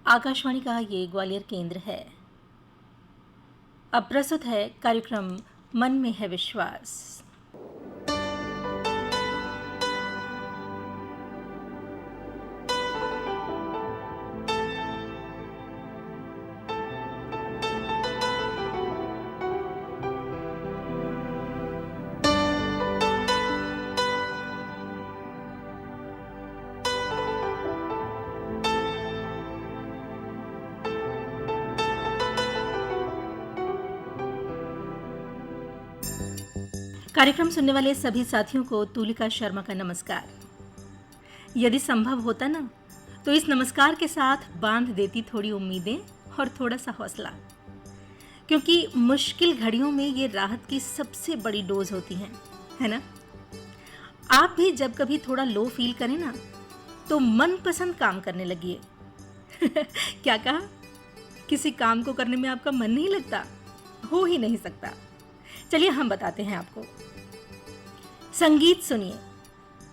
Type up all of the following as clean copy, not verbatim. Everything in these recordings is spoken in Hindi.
आकाशवाणी का ये ग्वालियर केंद्र है। अब प्रस्तुत है कार्यक्रम मन में है विश्वास। कार्यक्रम सुनने वाले सभी साथियों को तुलिका शर्मा का नमस्कार। यदि संभव होता ना तो इस नमस्कार के साथ बांध देती थोड़ी उम्मीदें और थोड़ा सा हौसला, क्योंकि मुश्किल घड़ियों में ये राहत की सबसे बड़ी डोज होती है ना। आप भी जब कभी थोड़ा लो फील करें ना तो मनपसंद काम करने लगिए। क्या कहा? किसी काम को करने में आपका मन नहीं लगता? हो ही नहीं सकता। चलिए हम बताते हैं आपको। संगीत सुनिए,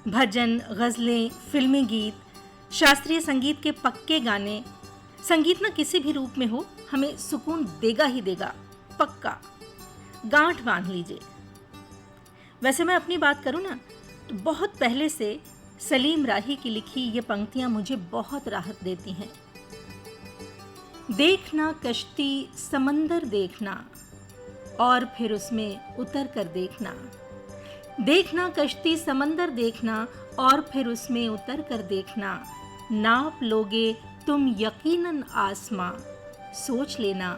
भजन, गजलें, फिल्मी गीत, शास्त्रीय संगीत के पक्के गाने। संगीत ना किसी भी रूप में हो, हमें सुकून देगा ही देगा, पक्का। गांठ बांध लीजिए। वैसे मैं अपनी बात करूं ना तो बहुत पहले से सलीम राही की लिखी ये पंक्तियां मुझे बहुत राहत देती हैं। देखना कश्ती समंदर देखना और फिर उसमें उतर कर देखना। देखना कश्ती समंदर देखना और फिर उसमें उतर कर देखना। नाप लोगे तुम यकीनन आसमां, सोच लेना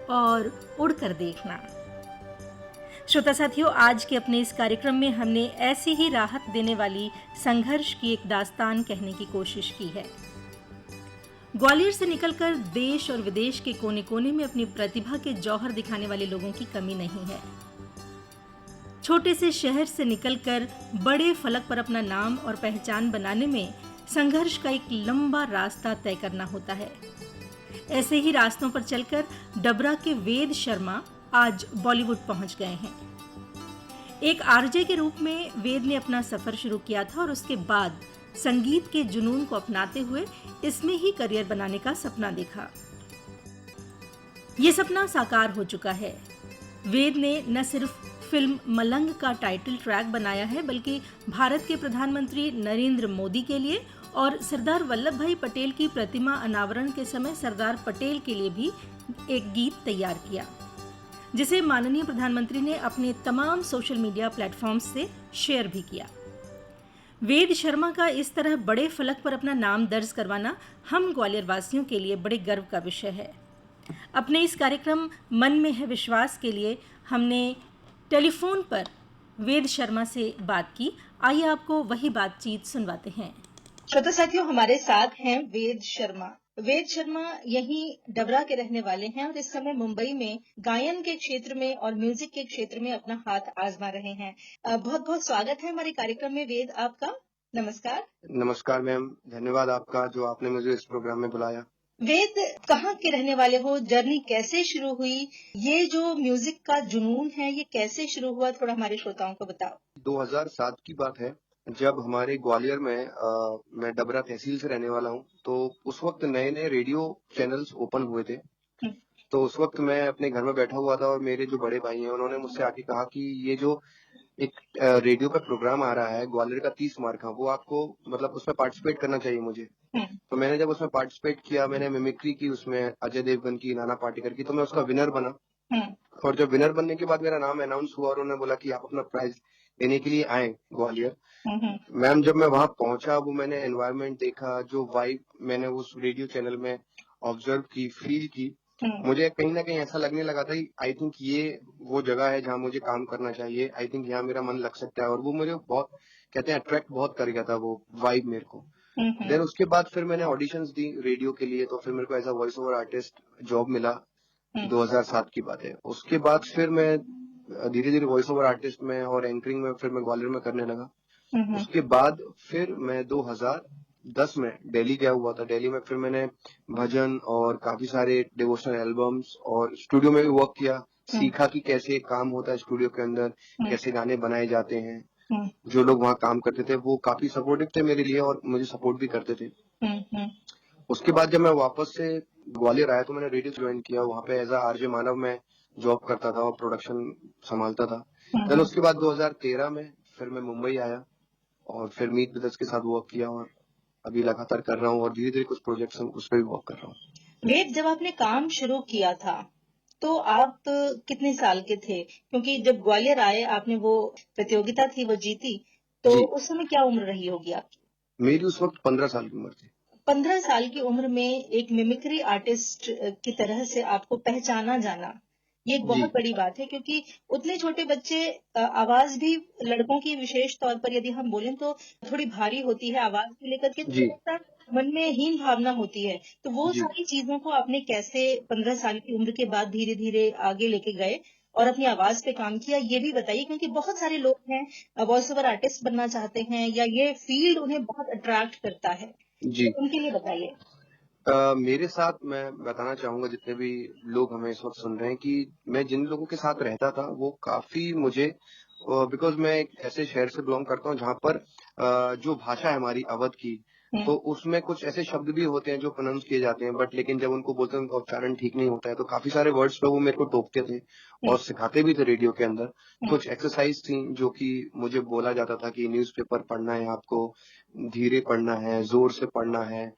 और उड़ कर देखना। श्रोता साथियों, आज के अपने इस कार्यक्रम में हमने ऐसी ही राहत देने वाली संघर्ष की एक दास्तान कहने की कोशिश की है। ग्वालियर से निकलकर देश और विदेश के कोने कोने में अपनी प्रतिभा के जौहर दिखाने वाले लोगों की कमी नहीं है। छोटे से शहर से निकलकर बड़े फलक पर अपना नाम और पहचान बनाने में संघर्ष का एक लंबा रास्ता तय करना होता है। ऐसे ही रास्तों पर चलकर डबरा के वेद शर्मा आज बॉलीवुड पहुंच गए हैं। एक आरजे के रूप में वेद ने अपना सफर शुरू किया था और उसके बाद संगीत के जुनून को अपनाते हुए इसमें ही करियर बनाने का सपना देखा। ये सपना साकार हो चुका है। वेद ने न सिर्फ फिल्म मलंग का टाइटल ट्रैक बनाया है, बल्कि भारत के प्रधानमंत्री नरेंद्र मोदी के लिए और सरदार वल्लभ भाई पटेल की प्रतिमा अनावरण के समय सरदार पटेल के लिए भी एक गीत तैयार किया, जिसे माननीय प्रधानमंत्री ने अपने तमाम सोशल मीडिया प्लेटफॉर्म्स से शेयर भी किया। वेद शर्मा का इस तरह बड़े फलक पर अपना नाम दर्ज करवाना हम ग्वालियर वासियों के लिए बड़े गर्व का विषय है। अपने इस कार्यक्रम मन में है विश्वास के लिए हमने टेलीफोन पर वेद शर्मा से बात की। आइए आपको वही बातचीत सुनवाते हैं। श्रोता साथियों, हमारे साथ हैं वेद शर्मा। वेद शर्मा यहीं डबरा के रहने वाले हैं और इस समय मुंबई में गायन के क्षेत्र में और म्यूजिक के क्षेत्र में अपना हाथ आजमा रहे हैं। बहुत बहुत स्वागत है हमारे कार्यक्रम में वेद आपका। नमस्कार। नमस्कार मैम, धन्यवाद आपका जो आपने मुझे इस प्रोग्राम में बुलाया। वेद, कहाँ के रहने वाले हो? जर्नी कैसे शुरू हुई? ये जो म्यूजिक का जुनून है ये कैसे शुरू हुआ, थोड़ा हमारे श्रोताओं को बताओ। 2007 की बात है, जब हमारे ग्वालियर में मैं डबरा तहसील से रहने वाला हूँ, तो उस वक्त नए नए रेडियो चैनल्स ओपन हुए थे। तो उस वक्त मैं अपने घर में बैठा हुआ था और मेरे जो बड़े भाई हैं उन्होंने मुझसे आके कहा कि ये जो एक रेडियो पे प्रोग्राम आ रहा है ग्वालियर का 30 मार्क का, वो आपको मतलब उसमें पार्टिसिपेट करना चाहिए मुझे। तो मैंने जब उसमें पार्टिसिपेट किया, मैंने मिमिक्री की उसमें अजय देवगन की, नाना पाटेकर की, तो मैं उसका विनर बना। और जब विनर बनने के बाद मेरा नाम अनाउंस हुआ और उन्होंने बोला कि आप अपना प्राइज लेने के लिए आए ग्वालियर। मैम, जब मैं वहां पहुंचा, वो मैंने एनवायरनमेंट देखा, जो वाइब मैंने उस रेडियो चैनल में ऑब्जर्व की, फील की, मुझे कहीं ना कहीं ऐसा लगने लगा था कि आई थिंक ये वो जगह है जहाँ मुझे काम करना चाहिए। आई थिंक यहाँ मेरा मन लग सकता है। और वो मुझे बहुत, कहते हैं, अट्रैक्ट बहुत कर गया था वो वाइब मेरे को। देन उसके बाद फिर मैंने ऑडिशंस दी रेडियो के लिए, तो फिर मेरे को as a voice over artist job मिला। 2007 की बात है। उसके बाद फिर मैं धीरे धीरे वॉइस ओवर आर्टिस्ट में और एंकरिंग में फिर मैं ग्वालियर में करने लगा। उसके बाद फिर मैं 2010 में दिल्ली गया हुआ था। दिल्ली में फिर मैंने भजन और काफी सारे डिवोशनल एल्बम्स और स्टूडियो में भी वर्क किया, सीखा कि कैसे काम होता है स्टूडियो के अंदर, कैसे गाने बनाए जाते हैं। जो लोग वहाँ काम करते थे वो काफी सपोर्टिव थे मेरे लिए और मुझे सपोर्ट भी करते थे। उसके बाद जब मैं वापस से ग्वालियर आया तो मैंने रेडियो ज्वाइन किया, वहाँ पे एज़ अ आरजे मानव मैं जॉब करता था और प्रोडक्शन संभालता था। देन उसके बाद 2013 में फिर मैं मुंबई आया और फिर मीत ब्रदर्स के साथ वर्क किया और अभी लगातार कर रहा हूँ और धीरे-धीरे कुछ प्रोजेक्ट्स हैं उस पे भी वर्क कर रहा हूँ। वेद, जब आपने काम शुरू किया था तो आप कितने साल के थे? क्योंकि जब ग्वालियर आए आपने वो प्रतियोगिता थी वो जीती, तो जी, उस समय क्या उम्र रही होगी आपकी? मेरी उस वक़्त 15 साल की उम्र थी। 15 साल की उम्र में एक मिमिक्री आर्टिस्ट की तरह से आपको पहचाना जाना, ये एक जी, बहुत बड़ी बात है, क्योंकि उतने छोटे बच्चे, आवाज भी लड़कों की विशेष तौर पर यदि हम बोलें तो थोड़ी भारी होती है, आवाज को लेकर के जी, थोड़ा सा मन में हीन भावना होती है। तो वो जी। सारी चीजों को आपने कैसे 15 साल की उम्र के बाद धीरे धीरे आगे लेके गए और अपनी आवाज पे काम किया, ये भी बताइए, क्योंकि बहुत सारे लोग हैं वॉइस ओवर आर्टिस्ट बनना चाहते हैं या ये फील्ड उन्हें बहुत अट्रैक्ट करता है, जी। तो उनके लिए बताइए। मेरे साथ मैं बताना चाहूँगा जितने भी लोग हमें इस वक़्त सुन रहे हैं कि मैं जिन लोगों के साथ रहता था वो काफ़ी मुझे बिकॉज़ मैं एक ऐसे शहर से बिलॉन्ग करता हूँ जहाँ पर जो भाषा है हमारी अवध की, तो उसमें कुछ ऐसे शब्द भी होते हैं जो प्रोनाउंस किए जाते हैं बट लेकिन जब उनको बोलते हैं उनका उच्चारण ठीक नहीं होता है, तो काफ़ी सारे वर्ड्स पे वो मेरे को टोकते थे और सिखाते भी थे रेडियो के अंदर। कुछ एक्सरसाइज़ थी जो कि मुझे बोला जाता था कि न्यूज़पेपर पढ़ना है आपको, धीरे पढ़ना है, ज़ोर से पढ़ना है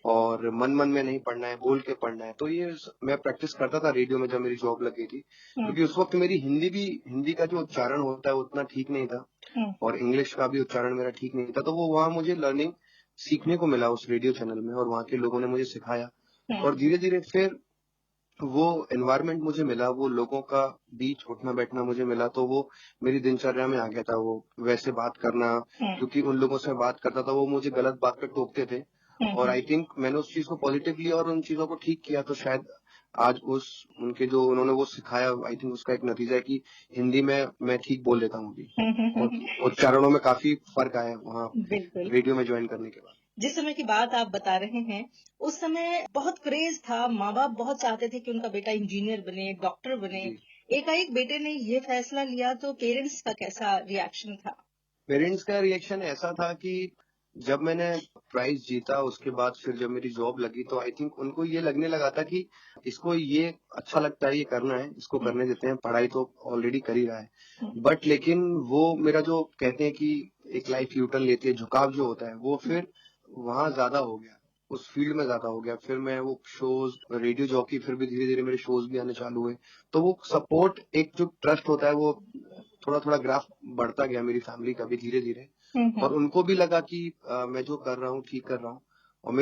और मन-मन में नहीं पढ़ना है, बोल के पढ़ना है। तो ये मैं प्रैक्टिस करता था रेडियो में जब मेरी जॉब लगी थी, क्योंकि उस वक़्त मेरी हिंदी का जो उच्चारण होता है उतना ठीक नहीं था और इंग्लिश का भी उच्चारण मेरा ठीक नहीं था। तो वो वहाँ मुझे लर्निंग सीखने को मिला उस रेडियो चैनल में और वहाँ के लोगों ने मुझे सिखाया और धीरे-धीरे फिर वो एनवायरनमेंट मुझे मिला, वो लोगों का बीच उठना-बैठना मुझे मिला, तो वो मेरी दिनचर्या में आ गया था वो वैसे बात करना, क्योंकि उन लोगों से बात करता था, वो मुझे गलत बात पे टोकते थे और आई थिंक मैंने उस चीज़ को पॉज़िटिव लिया और उन चीज़ों को ठीक किया, तो शायद आज उस उनके जो उन्होंने वो सिखाया आई थिंक उसका एक नतीजा है कि हिंदी में मैं ठीक बोल लेता हूँ अभी और उच्चारणों में काफ़ी फ़र्क आया है वहाँ बिल्कुल। रेडियो में जॉइन करने के बाद। जिस समय की बात आप बता रहे हैं, उस समय बहुत क्रेज था, माँ-बाप बहुत चाहते थे कि उनका बेटा इंजीनियर बने, डॉक्टर बने। जी। एकाएक बेटे ने ये फैसला लिया तो पेरेंट्स का कैसा रिएक्शन था? पेरेंट्स का रिएक्शन ऐसा था कि जब मैंने प्राइज जीता उसके बाद फिर जब मेरी जॉब लगी तो आई थिंक उनको ये लगने लगा था कि इसको ये अच्छा लगता है, ये करना है, इसको करने देते हैं, पढ़ाई तो ऑलरेडी कर ही रहा है। बट लेकिन वो मेरा जो कहते हैं कि एक लाइफ यू टर्न लेती है, झुकाव जो होता है, वो फिर वहाँ ज़्यादा हो गया, उस फील्ड में ज़्यादा हो गया। फिर मैं वो शोज़ रेडियो जॉकी फिर भी धीरे-धीरे मेरे शोज़ भी आने चालू हुए। तो वो सपोर्ट एक जो ट्रस्ट होता है वो थोड़ा-थोड़ा ग्राफ बढ़ता गया मेरी फैमिली का भी धीरे-धीरे और उनको भी लगा कि मैं जो कर रहा हूँ ठीक कर रहा हूँ और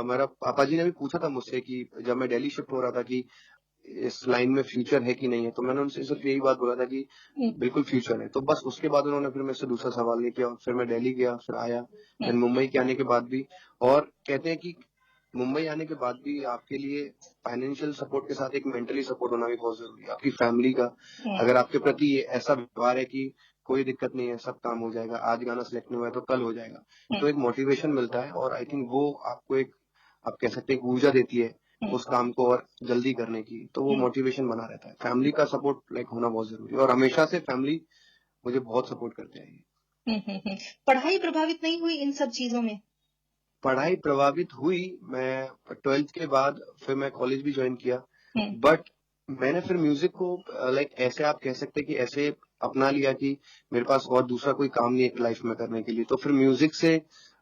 मेरा पापा जी ने भी पूछा था मुझसे कि जब मैं दिल्ली शिफ्ट हो रहा था कि इस लाइन में फ्यूचर है कि नहीं है, तो मैंने उनसे सिर्फ यही बात बोला था कि बिल्कुल फ्यूचर है। तो बस उसके बाद उन्होंने फिर मेरे से दूसरा सवाल नहीं किया और फिर मैं दिल्ली गया, फिर आया, देन मुंबई के आने के बाद भी और कहते हैं कि मुंबई आने के बाद भी आपके लिए फाइनेंशियल सपोर्ट के साथ एक मेंटली सपोर्ट होना भी बहुत ज़रूरी है। आपकी फैमिली का अगर आपके प्रति ये ऐसा व्यवहार है कि कोई दिक्कत नहीं है, सब काम हो जाएगा, आज गाना सेलेक्ट नहीं हुआ है तो कल हो जाएगा। तो एक मोटिवेशन मिलता है और आई थिंक वो आपको एक आप कह सकते हैं एक ऊर्जा देती है उस काम को और जल्दी करने की, तो वो मोटिवेशन बना रहता है। फैमिली का सपोर्ट लाइक होना बहुत ज़रूरी है और हमेशा से फैमिली मुझे बहुत सपोर्ट करते हैं। पढ़ाई प्रभावित नहीं हुई इन सब चीज़ों में? पढ़ाई प्रभावित हुई, मैं 12th के बाद फिर मैं कॉलेज भी जॉइन किया, बट मैंने फिर म्यूज़िक को लाइक ऐसे आप कह सकते हैं कि ऐसे अपना लिया कि मेरे पास और दूसरा कोई काम नहीं है लाइफ में करने के लिए। तो फिर म्यूज़िक से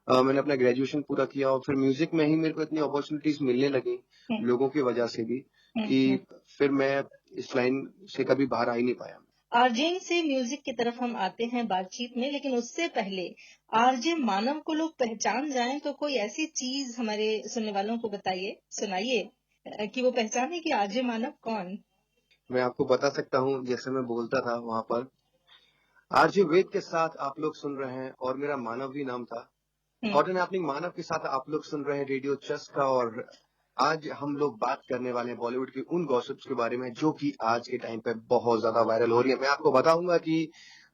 मैंने अपना ग्रेजुएशन पूरा किया और फिर म्यूज़िक में ही मेरे को इतनी अपॉर्च्युनिटीज़ मिलने लगी, लोगों की वजह से भी कि फिर मैं इस लाइन से कभी बाहर आ ही नहीं पाया। आरजेइंग से म्यूजिक की तरफ हम आते हैं बातचीत में, लेकिन उससे पहले आरजे मानव को लोग पहचान जाएं तो कोई ऐसी चीज हमारे सुनने वालों को बताइए, सुनाइए, कि वो पहचाने कि आरजे मानव कौन। मैं आपको बता सकता हूँ, जैसे मैं बोलता था वहाँ पर, आरजे वेद के साथ आप लोग सुन रहे हैं और मेरा मानव भी नाम था। कॉटन हैपनिंग मानव के साथ आप लोग सुन रहे हैं रेडियो चस्का और आज हम लोग बात करने वाले हैं बॉलीवुड की उन गॉसिप्स के बारे में जो कि आज के टाइम पे बहुत ज्यादा वायरल हो रही है। मैं आपको बताऊंगा कि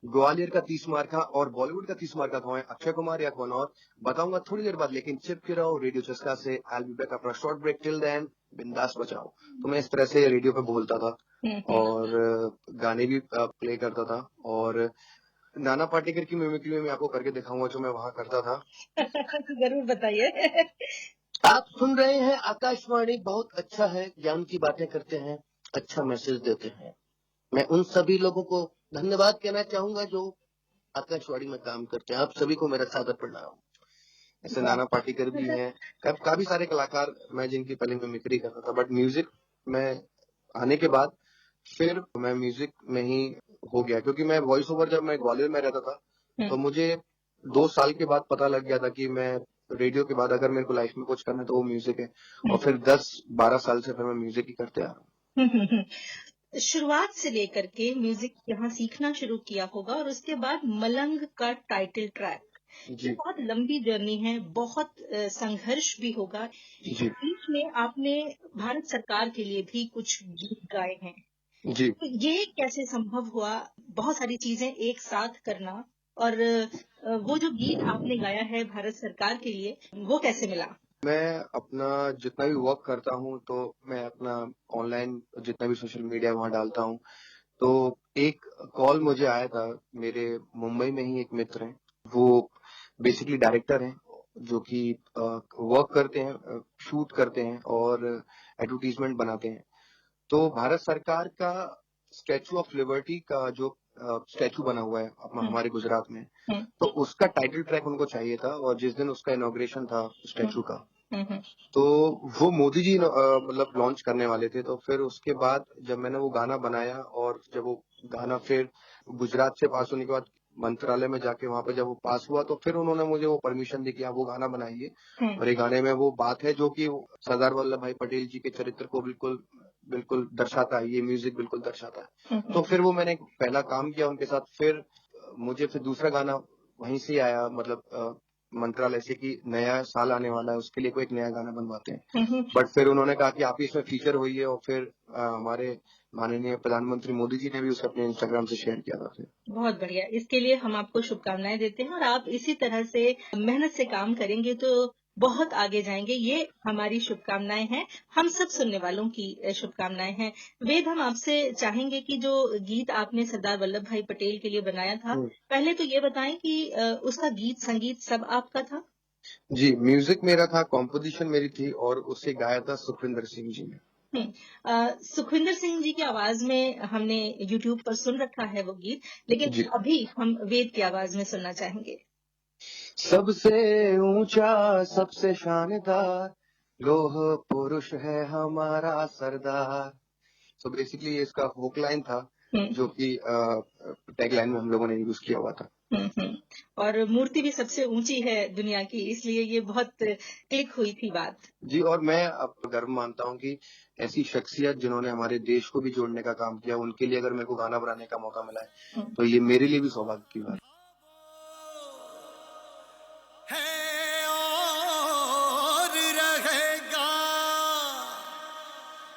ग्वालियर का 30 मार्का और बॉलीवुड का 30 मार्का कौन है, अक्षय कुमार या कौन और बताऊंगा थोड़ी देर बाद, लेकिन चिपके रहो रेडियो चस्का से। I will be back after short break, till then बिंदास बचाओ। तो मैं इस तरह से रेडियो पे बोलता था और गाने भी प्ले करता था और नाना पाटेकर की मिमिक्री में मैं आपको करके दिखाऊंगा जो मैं वहां करता था। जरूर बताइए। आप सुन रहे हैं आकाशवाणी, बहुत अच्छा है, ज्ञान की बातें करते हैं, अच्छा मैसेज देते हैं। मैं उन सभी लोगों को धन्यवाद कहना चाहूंगा जो आकाशवाणी में काम करते हैं। आप सभी को मेरा सादर प्रणाम। ऐसे नाना पाटेकर भी हैं, काफी सारे कलाकार मैं जिनकी पहले मिमिक्री करता था, बट म्यूजिक में आने के बाद फिर मैं म्यूजिक में ही हो गया, क्योंकि मैं वॉइस ओवर जब मैं ग्वालियर में रहता था तो मुझे 2 साल के बाद पता लग गया था कि मैं रेडियो के बाद अगर मेरे को लाइफ में कुछ करना है तो वो म्यूजिक है, और फिर 10-12 साल से फिर मैं म्यूजिक ही करते आ रहा हूँ। शुरुआत से लेकर के म्यूजिक यहाँ सीखना शुरू किया होगा और उसके बाद मलंग का टाइटल ट्रैक, ये जी बहुत लंबी जर्नी है, बहुत संघर्ष भी होगा। जी बीच में आपने भारत सरकार के लिए भी कुछ गीत गाए हैं, जी तो ये कैसे संभव हुआ, बहुत सारी चीजें एक साथ करना, और वो जो गीत आपने गाया है भारत सरकार के लिए, वो कैसे मिला? मैं अपना जितना भी वर्क करता हूँ तो मैं अपना ऑनलाइन जितना भी सोशल मीडिया वहाँ डालता हूँ, तो एक कॉल मुझे आया था। मेरे मुंबई में ही एक मित्र हैं, वो बेसिकली डायरेक्टर हैं जो कि वर्क करते हैं, शूट करते हैं और एडवर्टीजमेंट बनाते हैं। तो भारत सरकार का स्टैचू ऑफ लिबर्टी का जो स्टैचू बना हुआ है हमारे गुजरात में, तो उसका टाइटल ट्रैक उनको चाहिए था, और जिस दिन उसका इनॉग्रेशन था स्टैचू का, तो वो मोदी जी मतलब लॉन्च करने वाले थे। तो फिर उसके बाद जब मैंने वो गाना बनाया और जब वो गाना फिर गुजरात से पास होने के बाद मंत्रालय में जाके वहां पे जब वो पास हुआ, तो फिर उन्होंने मुझे वो परमिशन दी कि आप वो गाना बनाइए, और ये गाने में वो बात है जो कि सरदार वल्लभ भाई पटेल जी के चरित्र को बिल्कुल बिल्कुल दर्शाता है, ये म्यूजिक बिल्कुल दर्शाता है। तो फिर वो मैंने पहला काम किया उनके साथ, फिर मुझे फिर दूसरा गाना वहीं से आया, मतलब मंत्रालय से कि नया साल आने वाला है, उसके लिए कोई एक नया गाना बनवाते हैं। बट फिर उन्होंने कहा कि आप ही इसमें फीचर होइए, और फिर हमारे माननीय प्रधानमंत्री मोदी जी ने भी उसे अपने इंस्टाग्राम से शेयर किया था फिर। बहुत बढ़िया, इसके लिए हम आपको शुभकामनाएं देते हैं, और आप इसी तरह से मेहनत से काम करेंगे तो बहुत आगे जाएंगे, ये हमारी शुभकामनाएं हैं, हम सब सुनने वालों की शुभकामनाएं हैं। वेद, हम आपसे चाहेंगे कि जो गीत आपने सरदार वल्लभ भाई पटेल के लिए बनाया था, पहले तो ये बताएं कि उसका गीत संगीत सब आपका था? जी, म्यूजिक मेरा था, कॉम्पोजिशन मेरी थी, और उसे गाया था सुखविंदर सिंह जी ने। सुखविंदर सिंह जी की आवाज में हमने यूट्यूब पर सुन रखा है वो गीत, लेकिन जी। अभी हम वेद की आवाज में सुनना चाहेंगे। सबसे ऊंचा सबसे शानदार लोह पुरुष है हमारा सरदार। तो बेसिकली ये इसका हुक लाइन था, जो कि टैग लाइन में हम लोगों ने यूज किया हुआ था। और मूर्ति भी सबसे ऊंची है दुनिया की, इसलिए ये बहुत क्लिक हुई थी बात। जी, और मैं अब गर्व मानता हूँ कि ऐसी शख्सियत जिन्होंने हमारे देश को भी जोड़ने का काम किया, उनके लिए अगर मेरे को गाना बनाने का मौका मिला है, तो ये मेरे लिए भी सौभाग्य की बात है और रहेगा।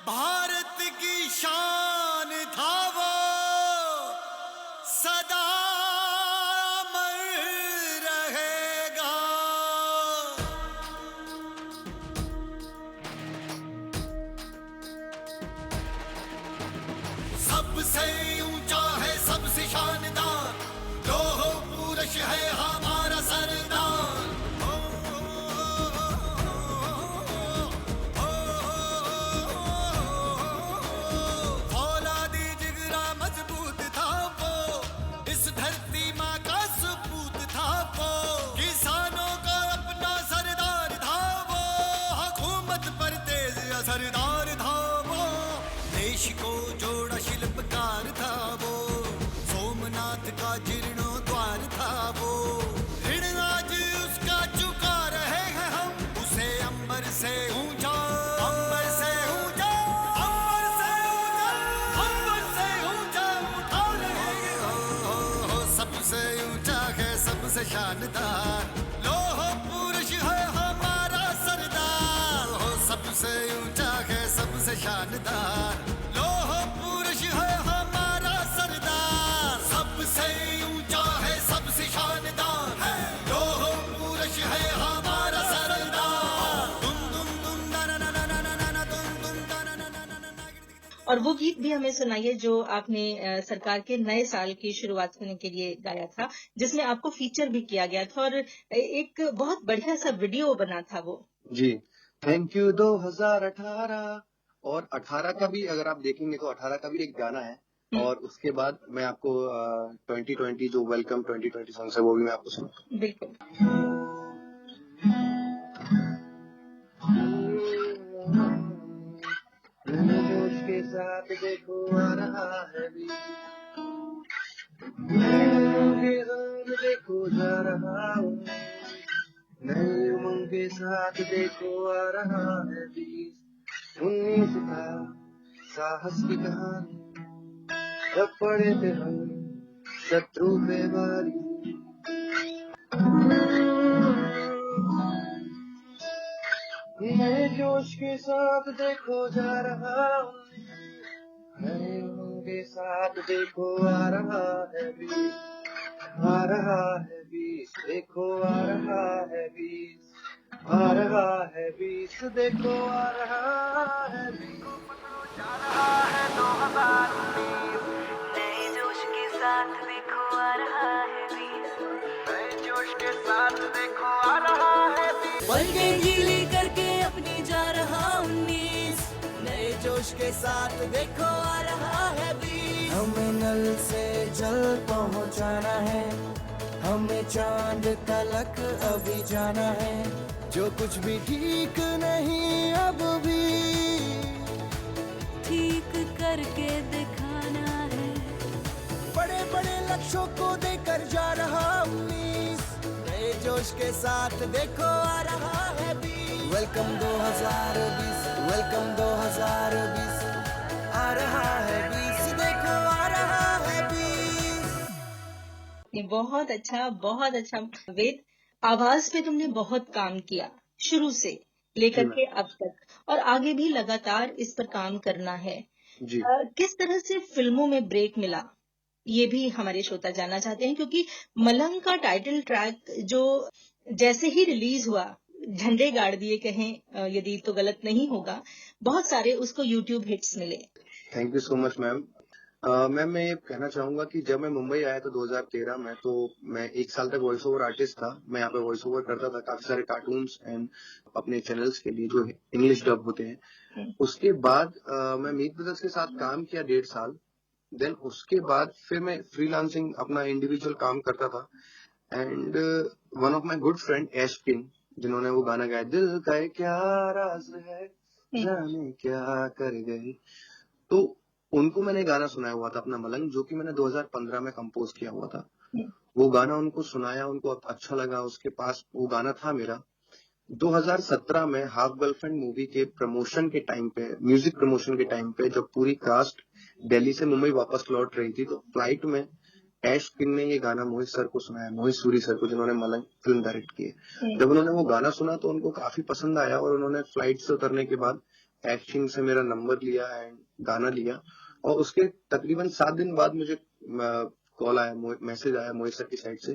भारत की शान था वो, सदा अमर रहेगा। सबसे ऊंचा है सबसे शानदार, लोह पुरुष है हमारा सरदार। फौलादी जिगरा मजबूत था वो, इस धरती माँ का सपूत था वो, किसानों का अपना सरदार था वो, हुकूमत पर तेज असरदार था वो, देश को जोड़ा शिल्पकार था वो, सोमनाथ का जीर्णोद्वार था वो, ऋण आज उसका चुका रहे हैं हम, उसे अंबर से ऊंचा, अंबर से ऊंचा, अंबर से ऊंचा, अंबर से ऊंचा उठा रहे हैं। हो सबसे ऊंचा है सबसे शानदार, लोह पुरुष है हमारा सरदार। हो सबसे ऊंचा है सबसे शानदार, लोह पुरुष है हमारा सरदार। सबसे ऊंचा है सबसे शानदार, लोह पुरुष है हमारा सरदार। दुम दुम दुम ना ना ना ना ना ना ना दुम दुम ना ना ना ना ना ना। और वो गीत भी हमें सुनाइए जो आपने सरकार के नए साल की शुरुआत करने के लिए गाया था, जिसमें आपको फीचर भी किया गया था, और एक बहुत बढ़िया सा वीडियो बना था वो। जी, थैंक यू 2018। और 18 का भी अगर आप देखेंगे तो 18 का भी एक गाना है। और उसके बाद मैं आपको 2020 जो वेलकम 2020 सॉन्ग है वो भी मैं आपको सुनाता बिल्कुल। हूँ। जोश के साथ देखो आ रहा है भी, के रंग देखो जा रहा हूँ, नई उमंग के साथ देखो आ रहा है बीस। 19 का साहस की कहानी, जब पड़े थे हम शत्रु पे भारी। नए जोश के साथ देखो जा रहा हूँ, नए उमंग के साथ देखो आ रहा है बीस। आ रहा है बीस, देखो आ रहा है बीस। आ रहा है बीस, देखो आ रहा है बीस। जा रहा है 2019, नए जोश के साथ देखो आ रहा है बीस, नए जोश के साथ देखो आ रहा है बीस, पलके गीली करके अपनी जा रहा 19, नए जोश के साथ देखो आ रहा है बीस। हमें नल से जल पहुंचाना है, हमें चांद तलक अभी जाना है, जो कुछ भी ठीक नहीं अब भी ठीक करके दिखाना है। बड़े बड़े लक्ष्यों को देकर जा रहा 19, नए जोश के साथ देखो आ रहा है बीस। वेलकम 2020, वेलकम 2020, आ रहा है बीस, देखो आ रहा है बीस। बहुत अच्छा वेद। आवाज पे तुमने बहुत काम किया शुरू से लेकर जी के अब तक, और आगे भी लगातार इस पर काम करना है। जी किस तरह से फिल्मों में ब्रेक मिला, ये भी हमारे श्रोता जानना चाहते हैं, क्योंकि मलंग का टाइटल ट्रैक जो जैसे ही रिलीज हुआ, झंडे गाड़ दिए कहें, यदि तो गलत नहीं होगा, बहुत सारे उसको यूट्यूब हिट्स मिले। Thank you so much ma'am. Ma'am मैं ये कहना चाहूंगा कि जब मैं मुंबई आया था 2013 में, तो मैं 1 साल तक वॉइस ओवर आर्टिस्ट था। मैं यहाँ पे वॉइस ओवर करता था काफी सारे कार्टून्स एंड अपने चैनल्स के लिए जो इंग्लिश डब होते हैं। उसके बाद मैं मीत ब्रदर्स के साथ काम किया 1.5 साल। देन उसके बाद फिर मैं फ्रीलांसिंग अपना इंडिविजुअल काम करता था। And one of my good friend Ash King, जिन्होंने वो गाना गाया दिल का ये क्या राज है जाने क्या कर गई, तो उनको मैंने गाना सुनाया हुआ था अपना मलंग, जो कि मैंने 2015 में कंपोज किया हुआ था। वो गाना उनको सुनाया, उनको अच्छा लगा, उसके पास वो गाना था मेरा। 2017 में हाफ गर्लफ्रेंड मूवी के प्रमोशन के टाइम पे, म्यूजिक प्रमोशन के टाइम पे, जब पूरी कास्ट दिल्ली से मुंबई वापस लौट रही थी, तो फ्लाइट में ऐश किंग ने ये गाना मोहित सर को सुनाया, मोहित सूरी सर को, जिन्होंने मलंग फिल्म डायरेक्ट की है। जब उन्होंने वो गाना सुना तो उनको काफी पसंद आया, और उन्होंने फ्लाइट से उतरने के बाद ऐश किंग से मेरा नंबर लिया एंड गाना लिया। और उसके तकरीबन 7 दिन बाद मुझे कॉल आया, मैसेज आया मोहित सर की साइड से।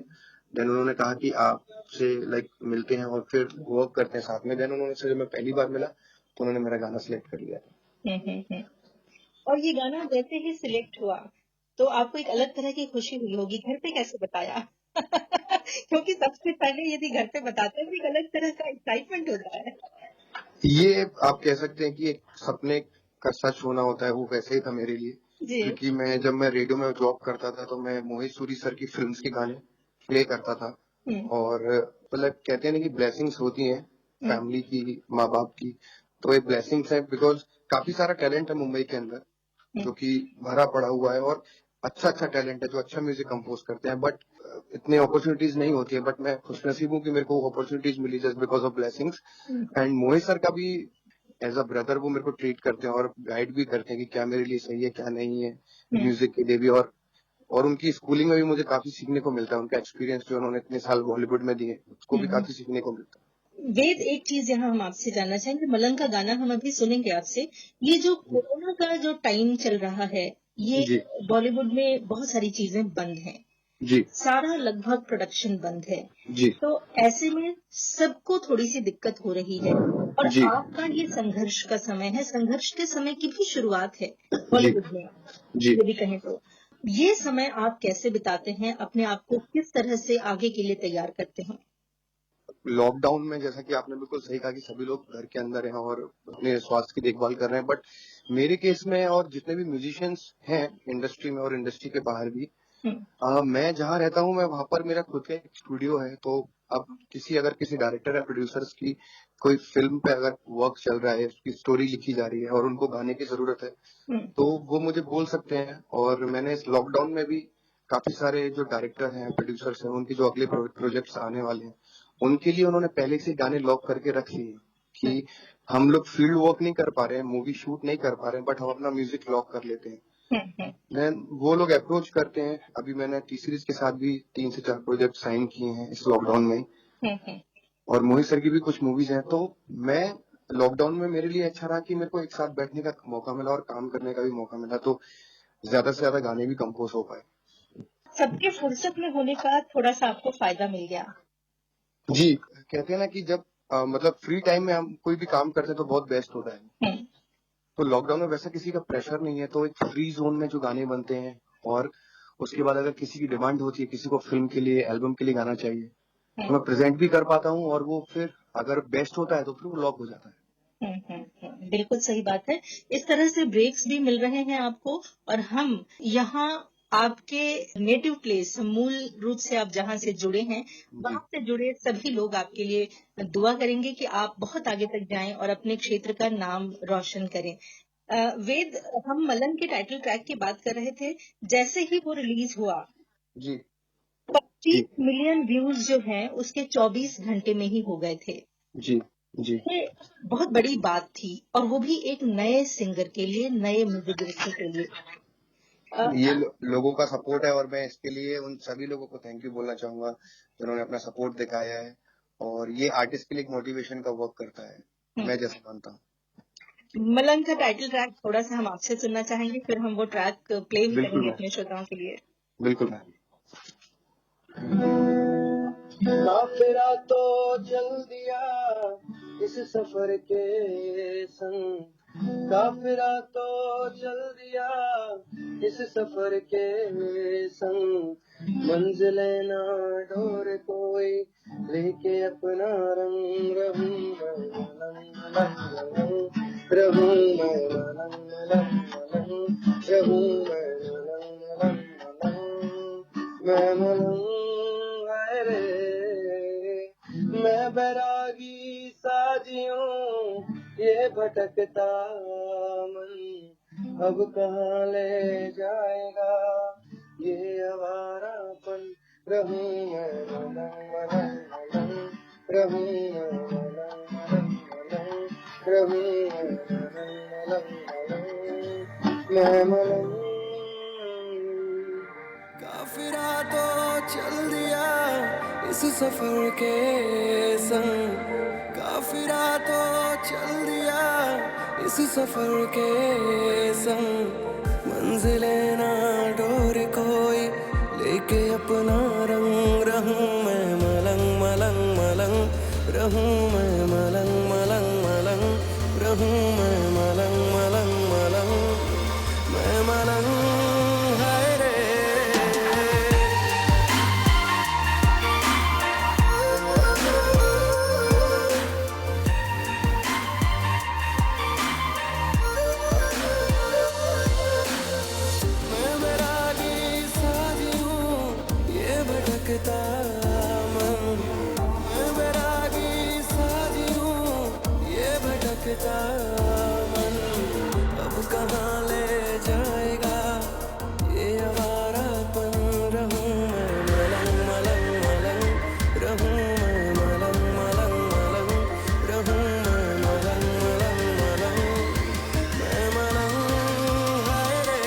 देन उन्होंने कहा कि आपसे मिलते हैं और फिर वर्क करते हैं साथ में। देन उन्होंने से जब मैं पहली बार मिला तो उन्होंने मेरा गाना सिलेक्ट कर लिया था। और ये गाना जैसे ही सिलेक्ट हुआ तो आपको एक अलग तरह की खुशी हुई होगी। घर पे कैसे बताया? क्योंकि सबसे पहले यदि घर पे बताते हैं तो एक अलग तरह का एक्साइटमेंट होता है। ये आप कह सकते हैं कि एक सपने का सच होना होता है, वो वैसे ही था मेरे लिए। जी। क्योंकि जब मैं रेडियो में जॉब करता था तो मैं मोहित सूरी सर की फिल्म्स के गाने प्ले करता था। और कहते हैं ना कि ब्लेसिंग्स होती हैं फैमिली की, माँ बाप की, तो एक ब्लेसिंग्स है। बिकॉज काफी सारा टैलेंट है मुंबई के अंदर जो कि भरा पड़ा हुआ है, और अच्छा टैलेंट है जो अच्छा म्यूजिक कंपोज करते हैं, बट इतनी अपॉर्चुनिटीज नहीं होती है। बट मैं खुशनसीब हूँ कि मेरे को अपॉर्चुनिटीज मिली just because of blessings. And Mohit sir का भी एज अ ब्रदर वो मेरे को ट्रीट करते हैं और गाइड भी करते हैं कि क्या मेरे लिए सही है क्या नहीं है म्यूजिक के लिए भी। और उनकी स्कूलिंग में भी मुझे काफी सीखने को मिलता है। उनका एक्सपीरियंस जो उन्होंने इतने साल बॉलीवुड में दिए, उसको भी काफी सीखने को मिलता है। वेद, एक चीज यहाँ हम आपसे जानना चाहेंगे, मलंग का गाना हम अभी सुनेंगे आपसे। ये जो कोरोना का जो टाइम चल रहा है, ये बॉलीवुड में बहुत सारी चीजें बंद हैं जी, सारा लगभग प्रोडक्शन बंद है जी, तो ऐसे में सबको थोड़ी सी दिक्कत हो रही है, और जी, आपका ये संघर्ष का समय है, संघर्ष के समय की भी शुरुआत है बॉलीवुड में, जी। यदि कहें तो। ये समय आप कैसे बिताते हैं, अपने आप को किस तरह से आगे के लिए तैयार करते हैं? लॉकडाउन में जैसा कि आपने बिल्कुल सही कहा कि सभी लोग घर के अंदर हैं और अपने स्वास्थ्य की देखभाल कर रहे हैं, बट मेरे केस में और जितने भी म्यूजिशियंस हैं इंडस्ट्री में और इंडस्ट्री के बाहर भी, मैं जहाँ रहता हूँ मैं वहां पर मेरा खुद का एक स्टूडियो है। तो अब अगर किसी डायरेक्टर या प्रोड्यूसर्स की कोई फिल्म पे अगर वर्क चल रहा है, उसकी स्टोरी लिखी जा रही है और उनको गाने की जरूरत है, तो वो मुझे बोल सकते हैं। और मैंने इस लॉकडाउन में भी काफी सारे जो डायरेक्टर हैं, प्रोड्यूसर्स हैं, उनके जो अगले प्रोजेक्ट्स आने वाले हैं, उनके लिए उन्होंने पहले से गाने लॉक करके रख लिए कि हम लोग फील्ड वर्क नहीं कर पा रहे हैं, मूवी शूट नहीं कर पा रहे हैं, बट हम अपना म्यूजिक लॉक कर लेते हैं। देन वो लोग अप्रोच करते हैं। अभी मैंने टी सीरीज के साथ भी 3 से 4 प्रोजेक्ट साइन किए हैं इस लॉकडाउन में, और मोहित सर की भी कुछ मूवीज हैं। तो मैं लॉकडाउन में मेरे लिए अच्छा रहा कि मेरे को एक साथ बैठने का मौका मिला और काम करने का भी मौका मिला, तो ज्यादा से ज्यादा गाने भी कंपोज हो पाए। सबके फुर्सत में होने का थोड़ा सा आपको फायदा मिल गया। जी, कहते हैं ना कि जब मतलब फ्री टाइम में हम कोई भी काम करते हैं तो बहुत बेस्ट होता है। तो लॉकडाउन में वैसा किसी का प्रेशर नहीं है, तो एक फ्री जोन में जो गाने बनते हैं, और उसके बाद अगर किसी की डिमांड होती है, किसी को फिल्म के लिए, एल्बम के लिए गाना चाहिए, तो मैं प्रेजेंट भी कर पाता हूँ, और वो फिर अगर बेस्ट होता है तो फिर वो लॉक हो जाता है। बिल्कुल सही बात है। इस तरह से ब्रेक्स भी मिल रहे हैं आपको, और हम यहाँ आपके नेटिव प्लेस, मूल रूप से आप जहाँ से जुड़े हैं, वहां से जुड़े सभी लोग आपके लिए दुआ करेंगे कि आप बहुत आगे तक जाएं और अपने क्षेत्र का नाम रोशन करें। वेद, हम मलंग के टाइटल ट्रैक की बात कर रहे थे। जैसे ही वो रिलीज हुआ, जी 25 मिलियन व्यूज जो हैं उसके 24 घंटे में ही हो गए थे। जी जी, ये बहुत बड़ी बात थी, और वो भी एक नए सिंगर के लिए, नए म्यूजिक डायरेक्टर के लिए। ये लोगों का सपोर्ट है, और मैं इसके लिए उन सभी लोगों को थैंक यू बोलना चाहूंगा जिन्होंने अपना सपोर्ट दिखाया है, और ये आर्टिस्ट के लिए एक मोटिवेशन का वर्क करता है, मैं जैसे मानता हूँ। मलंग का टाइटल ट्रैक थोड़ा सा हम आपसे सुनना चाहेंगे, फिर हम वो ट्रैक प्ले भी करेंगे अपने श्रोताओं के लिए। बिल्कुल मैम। काफिरा तो चल दिया इस सफर के संग, काफिरा तो चल दिया इस सफर के संग, मंजिलें ना ढूंढ कोई लेके अपना रंग, रहूं मैं मलंग मलंग रहूं मैं मलंग मलंग रहूं मैं मलंग मलंग मैं मलंग रे, मैं बैरागी साजियों ये भटकता मन, अब कहाँ ले जाएगा ये आवारापन, रहूं मैं मलंग मलंग मलंग रहूं मैं मलंग मलंग मलंग रहूं मैं मलंग मलंग मैं मलंग। काफिरा तो चल दिया इस सफर के संग, काफिरा तो चल दिया इस सफर के संग, मंजिलें ना ढूंढ कोई लेके अपना रंग, रहूं मैं मलंग मलंग मलंग रहूं मैं मलंग मलंग मलंग रहूं मैं मलंग मलंग मलंग मैं मलंग है रे। मन मैं बैरागी साजी हूँ ये भटकता मन, अब कहाँ ले जाएगा ये आवारापन, रहूं मैं मलंग मलंग मलंग रहूं मैं मलंग मलंग मलंग रहूं मैं मलंग मलंग मलंग मैं मलंग है रे।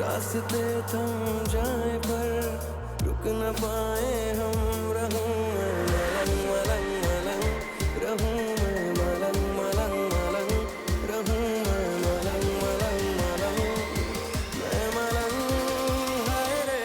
रास्ते थम जाए पर रुक न पाए हम, रहूं मैं मलंग मलंग मलंग, रहूं मैं मलंग मलंग मलंग, रहूं मैं मलंग मलंग मलंग, मैं मलंग हाय रे।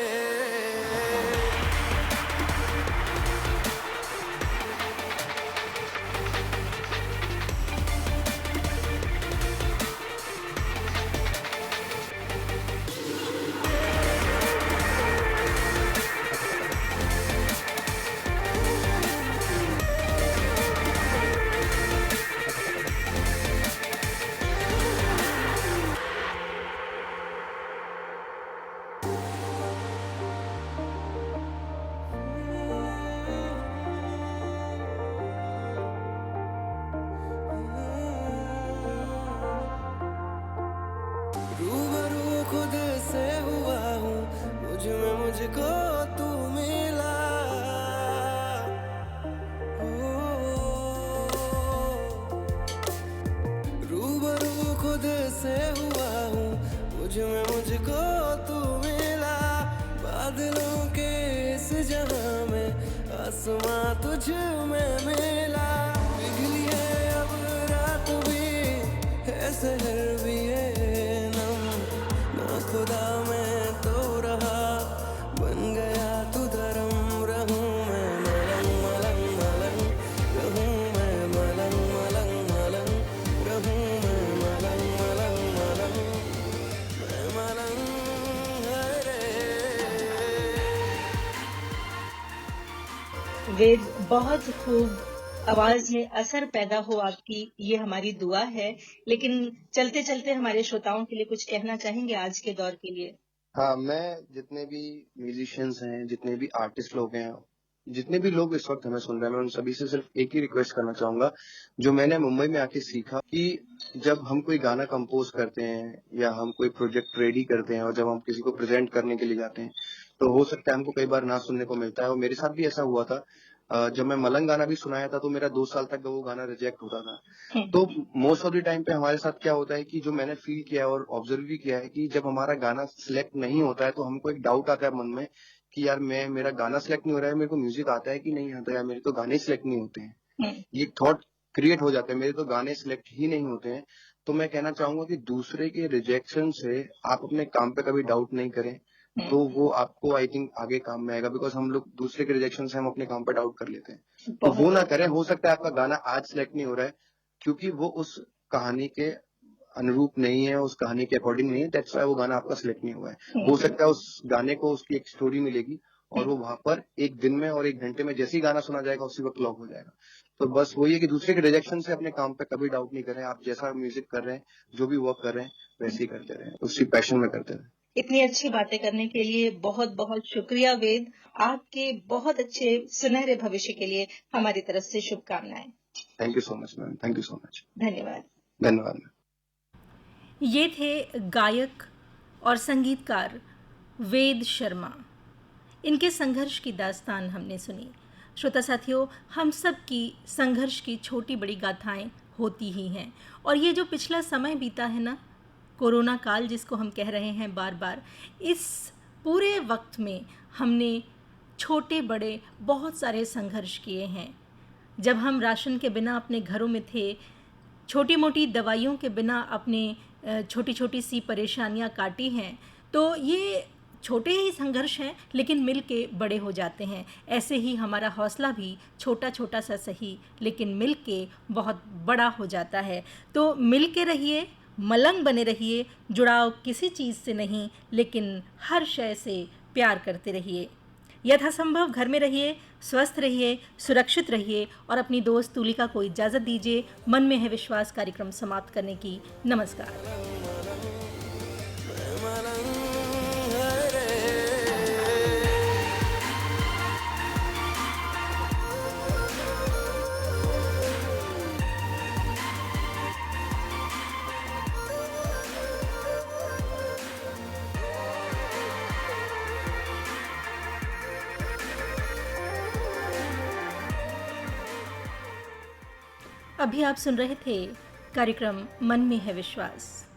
रूबरू खुद से हुआ हूँ, मुझ में मुझको तू मिला। रूबरू खुद से हुआ हूँ, मुझ में मुझको तू मिला। बादलों के इस जहां में आसमां तुझ में मिला। पिघली है अब रात भी है, शहर भी है नम, ना खुदा मैं तो रहा, बन गया तू धर्म। रहूं मैं मलंग मलंग मलंग, रहूं मैं मलंग मलंग मलंग, रहूं मैं मलंग मलंग मलंग, मैं मलंग हाय रे। वेद, बहुत खूब आवाज में असर पैदा हो आपकी, ये हमारी दुआ है। लेकिन चलते चलते हमारे श्रोताओं के लिए कुछ कहना चाहेंगे आज के दौर के लिए? हाँ, मैं जितने भी म्यूजिशियंस हैं, जितने भी आर्टिस्ट लोग हैं, जितने भी लोग इस वक्त हमें सुन रहे हैं, मैं उन सभी से सिर्फ एक ही रिक्वेस्ट करना चाहूंगा, जो मैंने मुंबई में आके सीखा कि जब हम कोई गाना कंपोज करते हैं या हम कोई प्रोजेक्ट रेडी करते हैं और जब हम किसी को प्रेजेंट करने के लिए जाते हैं, तो हो सकता है हमको कई बार ना सुनने को मिलता है। और मेरे साथ भी ऐसा हुआ था। जब मैं मलंग गाना भी सुनाया था तो मेरा 2 साल तक वो गाना रिजेक्ट होता था। तो मोस्ट ऑफ द टाइम पे हमारे साथ क्या होता है कि जो मैंने फील किया है और ऑब्जर्व भी किया है कि जब हमारा गाना सिलेक्ट नहीं होता है तो हमको एक डाउट आता है मन में कि यार मेरा गाना सिलेक्ट नहीं हो रहा है, मेरे को म्यूजिक आता है कि नहीं आता है, मेरे तो गाने सिलेक्ट नहीं होते हैं। ये थॉट क्रिएट हो जाता है, मेरे तो गाने सिलेक्ट ही नहीं होते हैं। तो मैं कहना चाहूंगा कि दूसरे के रिजेक्शन से आप अपने काम पे कभी डाउट नहीं करें, तो वो आपको आई थिंक आगे काम में आएगा। बिकॉज हम लोग दूसरे के रिजेक्शन से हम अपने काम पे डाउट कर लेते हैं, तो वो ना करें। हो सकता है आपका गाना आज सिलेक्ट नहीं हो रहा है क्योंकि वो उस कहानी के अनुरूप नहीं है, उस कहानी के अकॉर्डिंग नहीं है, दैट्स व्हाई वो गाना आपका सिलेक्ट नहीं हुआ है। हो सकता है उस गाने को उसकी एक स्टोरी मिलेगी और वो वहां पर एक दिन में और 1 घंटे में जैसे ही गाना सुना जाएगा उसी वक्त लॉक हो जाएगा। तो बस वही है कि दूसरे के रिजेक्शन से अपने काम पे कभी डाउट नहीं करें। आप जैसा म्यूजिक कर रहे हैं, जो भी वर्क कर रहे हैं, वैसे ही करते रहें, उसी पैशन में करते रहें। इतनी अच्छी बातें करने के लिए बहुत बहुत शुक्रिया वेद। आपके बहुत अच्छे सुनहरे भविष्य के लिए हमारी तरफ से शुभकामनाएं। Thank you so much ma'am, thank you so much. धन्यवाद। धन्यवाद मैम। ये थे गायक और संगीतकार वेद शर्मा। इनके संघर्ष की दास्तान हमने सुनी। श्रोता साथियों, हम सब की संघर्ष की छोटी बड़ी गाथाएं होती ही हैं। और ये जो पिछला समय बीता है ना, कोरोना काल जिसको हम कह रहे हैं बार बार, इस पूरे वक्त में हमने छोटे बड़े बहुत सारे संघर्ष किए हैं। जब हम राशन के बिना अपने घरों में थे, छोटी मोटी दवाइयों के बिना अपने छोटी छोटी सी परेशानियां काटी हैं, तो ये छोटे ही संघर्ष हैं लेकिन मिल के बड़े हो जाते हैं। ऐसे ही हमारा हौसला भी छोटा छोटा सा सही लेकिन मिल के बहुत बड़ा हो जाता है। तो मिल के रहिए, मलंग बने रहिए, जुड़ाव किसी चीज़ से नहीं लेकिन हर शय से प्यार करते रहिए। यथासंभव घर में रहिए, स्वस्थ रहिए, सुरक्षित रहिए और अपनी दोस्त तुलिका को इजाज़त दीजिए। मन में है विश्वास कार्यक्रम समाप्त करने की। नमस्कार। अभी आप सुन रहे थे कार्यक्रम मन में है विश्वास।